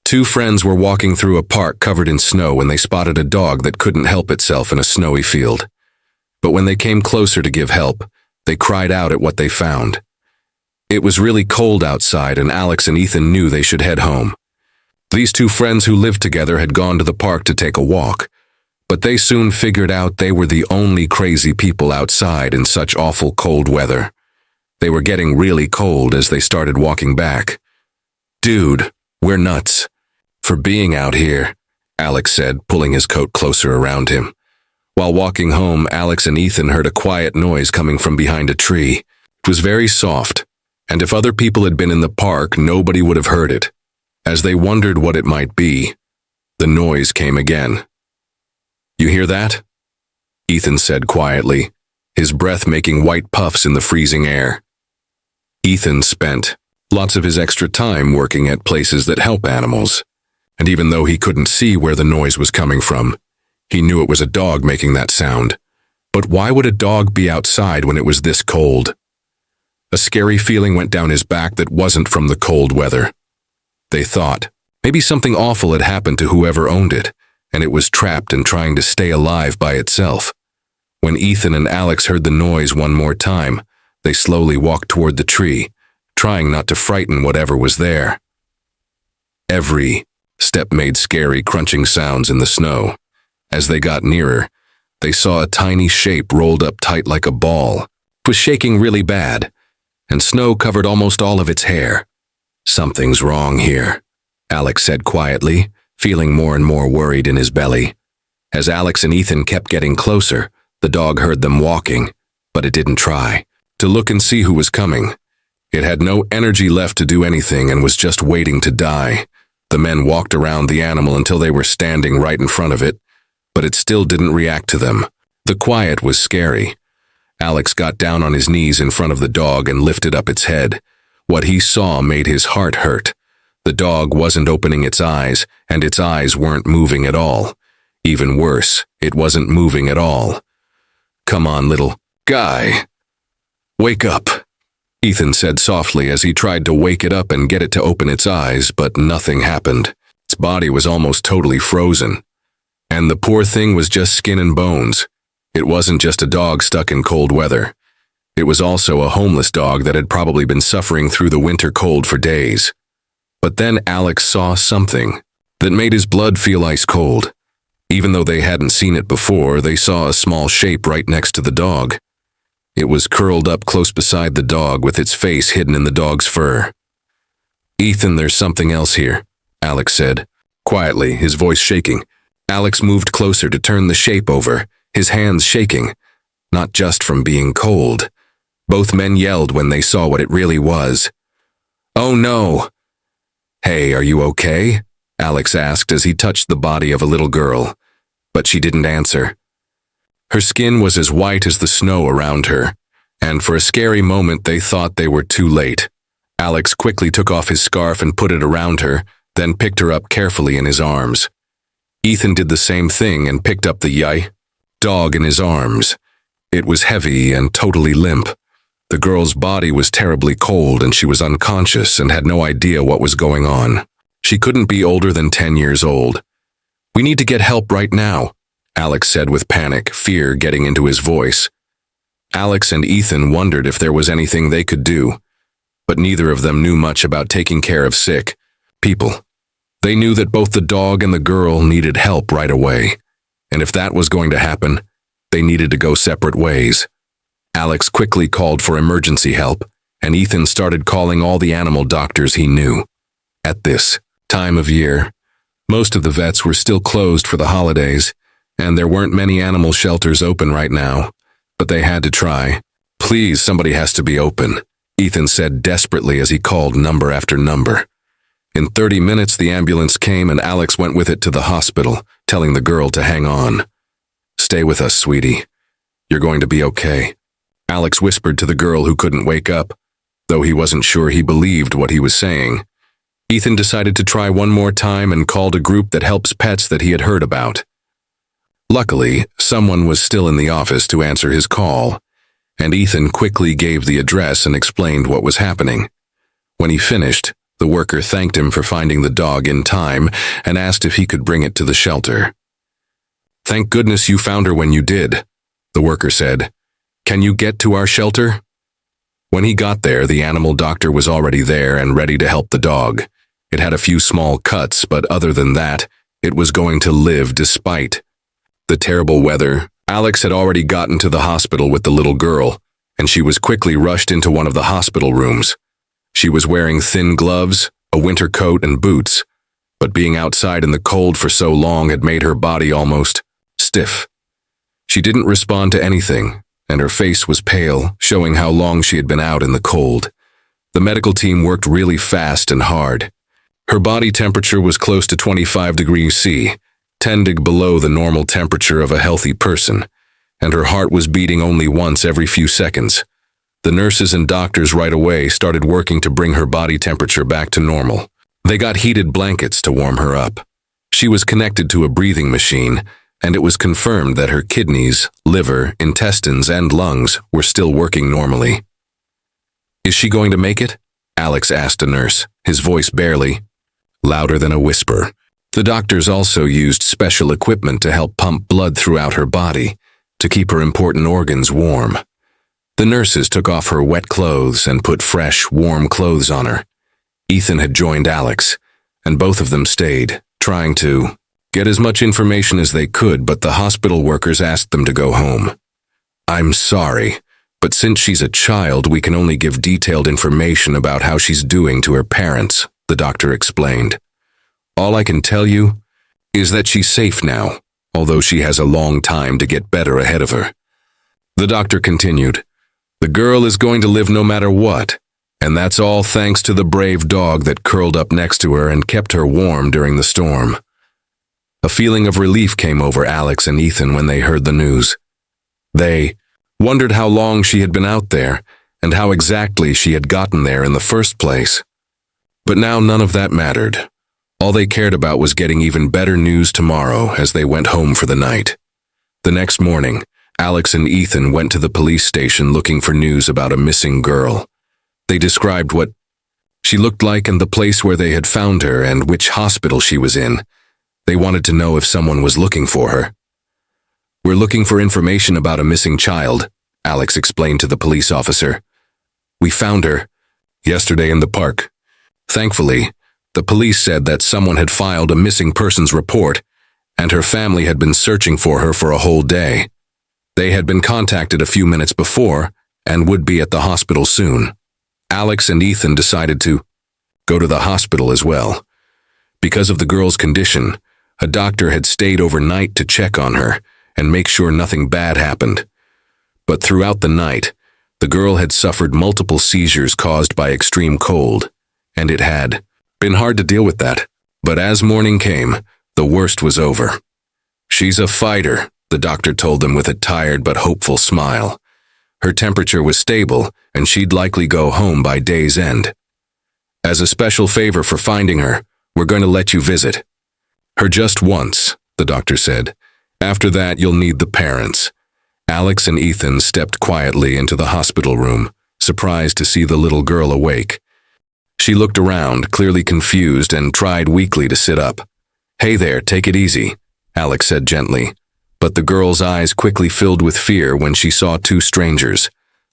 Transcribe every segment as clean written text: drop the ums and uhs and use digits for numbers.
Two friends were walking through a park covered in snow when they spotted a dog that couldn't help itself in a snowy field. But when they came closer to give help, they cried out at what they found. It was really cold outside, and Alex and Ethan knew they should head home. These two friends who lived together had gone to the park to take a walk, but they soon figured out they were the only crazy people outside in such awful cold weather. They were getting really cold as they started walking back. "Dude, we're nuts for being out here," Alex said, pulling his coat closer around him. While walking home, Alex and Ethan heard a quiet noise coming from behind a tree. It was very soft, and if other people had been in the park, nobody would have heard it. As they wondered what it might be, the noise came again. "You hear that?" Ethan said quietly, his breath making white puffs in the freezing air. Ethan spent lots of his extra time working at places that help animals, and even though he couldn't see where the noise was coming from, he knew it was a dog making that sound. But why would a dog be outside when it was this cold? A scary feeling went down his back that wasn't from the cold weather. They thought maybe something awful had happened to whoever owned it, and it was trapped and trying to stay alive by itself. When Ethan and Alex heard the noise one more time, they slowly walked toward the tree, trying not to frighten whatever was there. Every step made scary crunching sounds in the snow. As they got nearer, they saw a tiny shape rolled up tight like a ball. It was shaking really bad, and snow covered almost all of its hair. "Something's wrong here," Alex said quietly, feeling more and more worried in his belly. As Alex and Ethan kept getting closer, the dog heard them walking, but it didn't try to look and see who was coming. It had no energy left to do anything and was just waiting to die. The men walked around the animal until they were standing right in front of it, but it still didn't react to them. The quiet was scary. Alex got down on his knees in front of the dog and lifted up its head. What he saw made his heart hurt. The dog wasn't opening its eyes, and its eyes weren't moving at all. Even worse, it wasn't moving at all. "Come on, little guy. Wake up," Ethan said softly as he tried to wake it up and get it to open its eyes, but nothing happened. Its body was almost totally frozen. And the poor thing was just skin and bones. It wasn't just a dog stuck in cold weather. It was also a homeless dog that had probably been suffering through the winter cold for days. But then Alex saw something that made his blood feel ice cold. Even though they hadn't seen it before, they saw a small shape right next to the dog. It was curled up close beside the dog with its face hidden in the dog's fur. "Ethan, there's something else here," Alex said, quietly, his voice shaking. Alex moved closer to turn the shape over, his hands shaking, not just from being cold. Both men yelled when they saw what it really was. "Oh no!" "Hey, are you okay?" Alex asked as he touched the body of a little girl, but she didn't answer. Her skin was as white as the snow around her, and for a scary moment they thought they were too late. Alex quickly took off his scarf and put it around her, then picked her up carefully in his arms. Ethan did the same thing and picked up the dog in his arms. It was heavy and totally limp. The girl's body was terribly cold and she was unconscious and had no idea what was going on. She couldn't be older than 10 years old. "We need to get help right now," Alex said with panic, fear getting into his voice. Alex and Ethan wondered if there was anything they could do, but neither of them knew much about taking care of sick people. They knew that both the dog and the girl needed help right away, and if that was going to happen, they needed to go separate ways. Alex quickly called for emergency help, and Ethan started calling all the animal doctors he knew. At this time of year, most of the vets were still closed for the holidays, and there weren't many animal shelters open right now, but they had to try. "Please, somebody has to be open," Ethan said desperately as he called number after number. In 30 minutes, the ambulance came and Alex went with it to the hospital, telling the girl to hang on. "Stay with us, sweetie. You're going to be okay," Alex whispered to the girl who couldn't wake up, though he wasn't sure he believed what he was saying. Ethan decided to try one more time and called a group that helps pets that he had heard about. Luckily, someone was still in the office to answer his call, and Ethan quickly gave the address and explained what was happening. When he finished, The worker thanked him for finding the dog in time and asked if he could bring it to the shelter. "Thank goodness you found her when you did," the worker said. "Can you get to our shelter?" When he got there, the animal doctor was already there and ready to help the dog. It had a few small cuts, but other than that, it was going to live despite the terrible weather. Alex had already gotten to the hospital with the little girl, and she was quickly rushed into one of the hospital rooms. She was wearing thin gloves, a winter coat, and boots, but being outside in the cold for so long had made her body almost stiff. She didn't respond to anything, and her face was pale, showing how long she had been out in the cold. The medical team worked really fast and hard. Her body temperature was close to 25 degrees C, 10 degrees below the normal temperature of a healthy person, and her heart was beating only once every few seconds. The nurses and doctors right away started working to bring her body temperature back to normal. They got heated blankets to warm her up. She was connected to a breathing machine, and it was confirmed that her kidneys, liver, intestines, and lungs were still working normally. "Is she going to make it?" Alex asked a nurse, his voice barely louder than a whisper. The doctors also used special equipment to help pump blood throughout her body to keep her important organs warm. The nurses took off her wet clothes and put fresh, warm clothes on her. Ethan had joined Alex, and both of them stayed, trying to get as much information as they could, but the hospital workers asked them to go home. "I'm sorry, but since she's a child, we can only give detailed information about how she's doing to her parents," the doctor explained. "All I can tell you is that she's safe now, although she has a long time to get better ahead of her." The doctor continued, "The girl is going to live no matter what, and that's all thanks to the brave dog that curled up next to her and kept her warm during the storm." A feeling of relief came over Alex and Ethan when they heard the news. They wondered how long she had been out there and how exactly she had gotten there in the first place. But now none of that mattered. All they cared about was getting even better news tomorrow as they went home for the night. The next morning, Alex and Ethan went to the police station looking for news about a missing girl. They described what she looked like and the place where they had found her and which hospital she was in. They wanted to know if someone was looking for her. "We're looking for information about a missing child," Alex explained to the police officer. "We found her yesterday in the park." Thankfully, the police said that someone had filed a missing persons report, and her family had been searching for her for a whole day. They had been contacted a few minutes before and would be at the hospital soon. Alex and Ethan decided to go to the hospital as well. Because of the girl's condition, a doctor had stayed overnight to check on her and make sure nothing bad happened. But throughout the night, the girl had suffered multiple seizures caused by extreme cold, and it had been hard to deal with that. But as morning came, the worst was over. "She's a fighter," the doctor told them with a tired but hopeful smile. Her temperature was stable, and she'd likely go home by day's end. "As a special favor for finding her, we're going to let you visit her just once," the doctor said. "After that, you'll need the parents." Alex and Ethan stepped quietly into the hospital room, surprised to see the little girl awake. She looked around, clearly confused, and tried weakly to sit up. "Hey there, take it easy," Alex said gently. But the girl's eyes quickly filled with fear when she saw two strangers.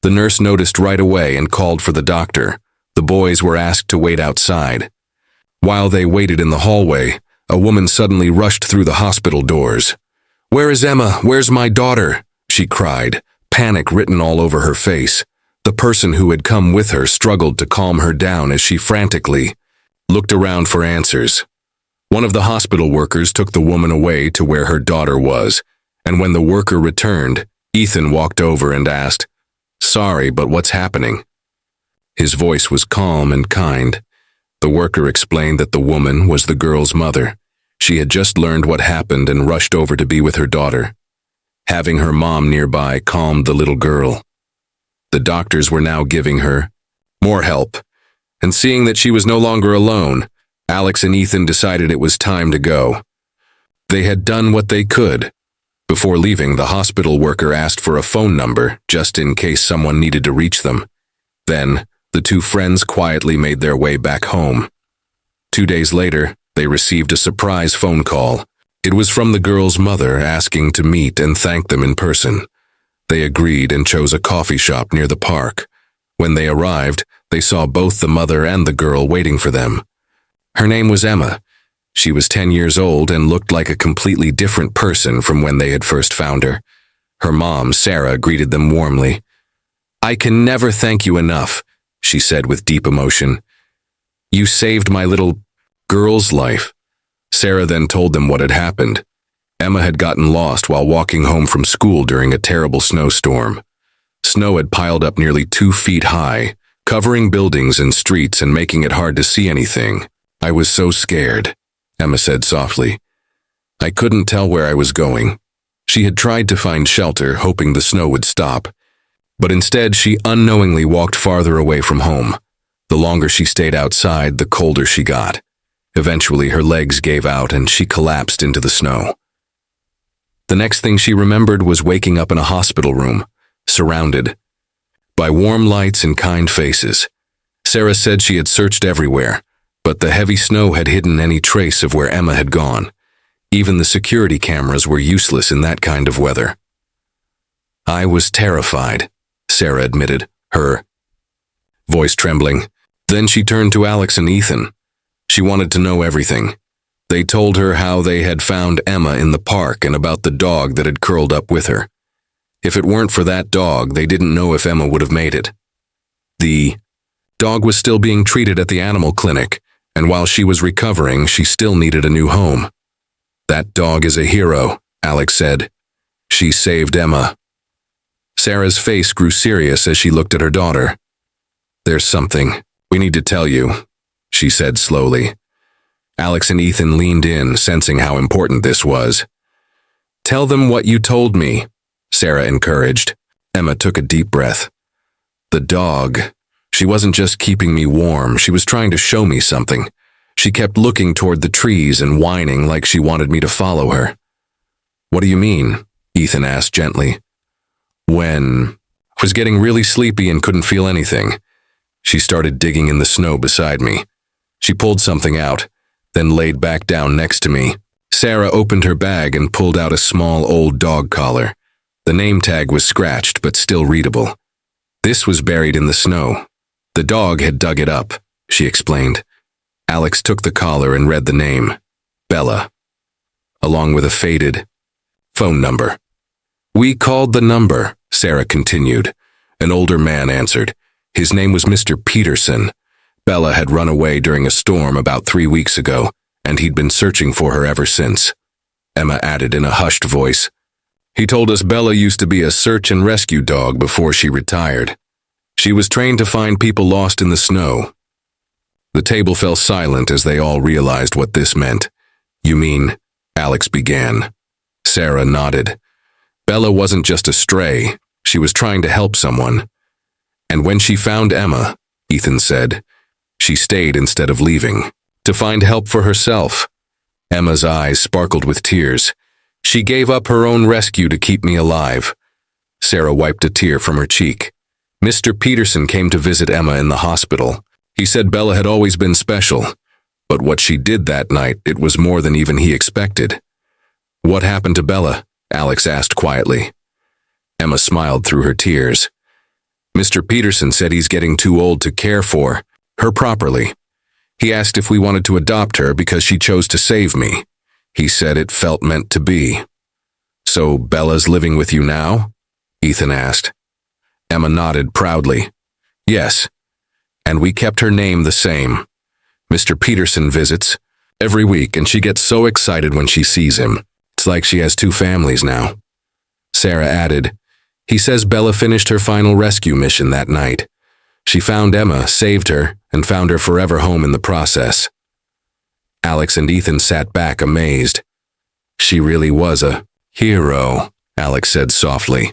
The nurse noticed right away and called for the doctor. The boys were asked to wait outside. While they waited in the hallway, a woman suddenly rushed through the hospital doors. "Where is Emma? Where's my daughter?" she cried, panic written all over her face. The person who had come with her struggled to calm her down as she frantically looked around for answers. One of the hospital workers took the woman away to where her daughter was, and when the worker returned, Ethan walked over and asked, "Sorry, but what's happening?" His voice was calm and kind. The worker explained that the woman was the girl's mother. She had just learned what happened and rushed over to be with her daughter. Having her mom nearby calmed the little girl. The doctors were now giving her more help, and seeing that she was no longer alone, Alex and Ethan decided it was time to go. They had done what they could. Before leaving, the hospital worker asked for a phone number, just in case someone needed to reach them. Then, The two friends quietly made their way back home. 2 days later, they received a surprise phone call. It was from the girl's mother asking to meet and thank them in person. They agreed and chose a coffee shop near the park. When they arrived, they saw both the mother and the girl waiting for them. Her name was Emma. She was 10 years old and looked like a completely different person from when they had first found her. Her mom, Sarah, greeted them warmly. "I can never thank you enough," she said with deep emotion. "You saved my little girl's life." Sarah then told them what had happened. Emma had gotten lost while walking home from school during a terrible snowstorm. Snow had piled up nearly 2 feet high, covering buildings and streets and making it hard to see anything. "I was so scared," Emma said softly. "I couldn't tell where I was going." She had tried to find shelter, hoping the snow would stop. But instead, she unknowingly walked farther away from home. The longer she stayed outside, the colder she got. Eventually, her legs gave out and she collapsed into the snow. The next thing she remembered was waking up in a hospital room, surrounded by warm lights and kind faces. Sarah said she had searched everywhere, but the heavy snow had hidden any trace of where Emma had gone. Even the security cameras were useless in that kind of weather. "I was terrified," Sarah admitted, her voice trembling. Then she turned to Alex and Ethan. She wanted to know everything. They told her how they had found Emma in the park and about the dog that had curled up with her. If it weren't for that dog, they didn't know if Emma would have made it. The dog was still being treated at the animal clinic, and while she was recovering, she still needed a new home. "That dog is a hero," Alex said. "She saved Emma." Sarah's face grew serious as she looked at her daughter. "There's something we need to tell you," she said slowly. Alex and Ethan leaned in, sensing how important this was. "Tell them what you told me," Sarah encouraged. Emma took a deep breath. "The dog, she wasn't just keeping me warm, she was trying to show me something. She kept looking toward the trees and whining like she wanted me to follow her." "What do you mean?" Ethan asked gently. "When I was getting really sleepy and couldn't feel anything, she started digging in the snow beside me. She pulled something out, then laid back down next to me." Sarah opened her bag and pulled out a small old dog collar. The name tag was scratched but still readable. "This was buried in the snow. The dog had dug it up," she explained. Alex took the collar and read the name, Bella, along with a faded phone number. "We called the number," Sarah continued. An older man answered. His name was Mr. Peterson. Bella had run away during a storm about 3 weeks ago, and he'd been searching for her ever since. Emma added in a hushed voice. "He told us Bella used to be a search and rescue dog before she retired. She was trained to find people lost in the snow." The table fell silent as they all realized what this meant. "You mean," Alex began. Sarah nodded. "Bella wasn't just a stray. She was trying to help someone. And when she found Emma," Ethan said, "she stayed instead of leaving, to find help for herself." Emma's eyes sparkled with tears. "She gave up her own rescue to keep me alive." Sarah wiped a tear from her cheek. Mr. Peterson came to visit Emma in the hospital. He said Bella had always been special, but what she did that night, it was more than even he expected. "What happened to Bella?" Alex asked quietly. Emma smiled through her tears. "Mr. Peterson said he's getting too old to care for her properly. He asked if we wanted to adopt her because she chose to save me. He said it felt meant to be." "So Bella's living with you now?" Ethan asked. Emma nodded proudly. "Yes, and we kept her name the same. Mr. Peterson visits every week and she gets so excited when she sees him. It's like she has 2 families now." Sarah added, "He says Bella finished her final rescue mission that night. She found Emma, saved her, and found her forever home in the process." Alex and Ethan sat back amazed. "She really was a hero," Alex said softly.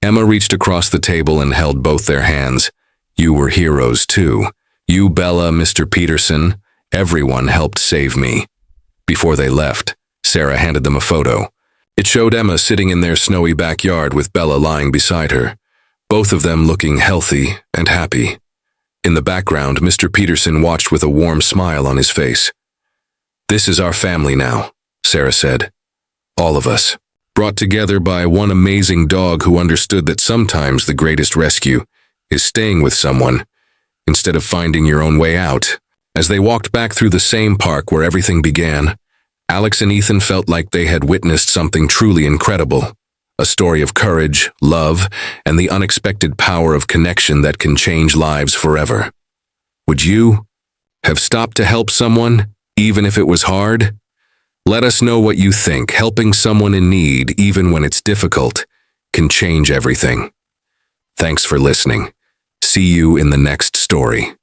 Emma reached across the table and held both their hands. "You were heroes too. You, Bella, Mr. Peterson, everyone helped save me." Before they left, Sarah handed them a photo. It showed Emma sitting in their snowy backyard with Bella lying beside her, both of them looking healthy and happy. In the background, Mr. Peterson watched with a warm smile on his face. "This is our family now," Sarah said. "All of us, brought together by one amazing dog who understood that sometimes the greatest rescue is staying with someone instead of finding your own way out." As they walked back through the same park where everything began, Alex and Ethan felt like they had witnessed something truly incredible. A story of courage, love, and the unexpected power of connection that can change lives forever. Would you have stopped to help someone, even if it was hard? Let us know what you think. Helping someone in need, even when it's difficult, can change everything. Thanks for listening. See you in the next story.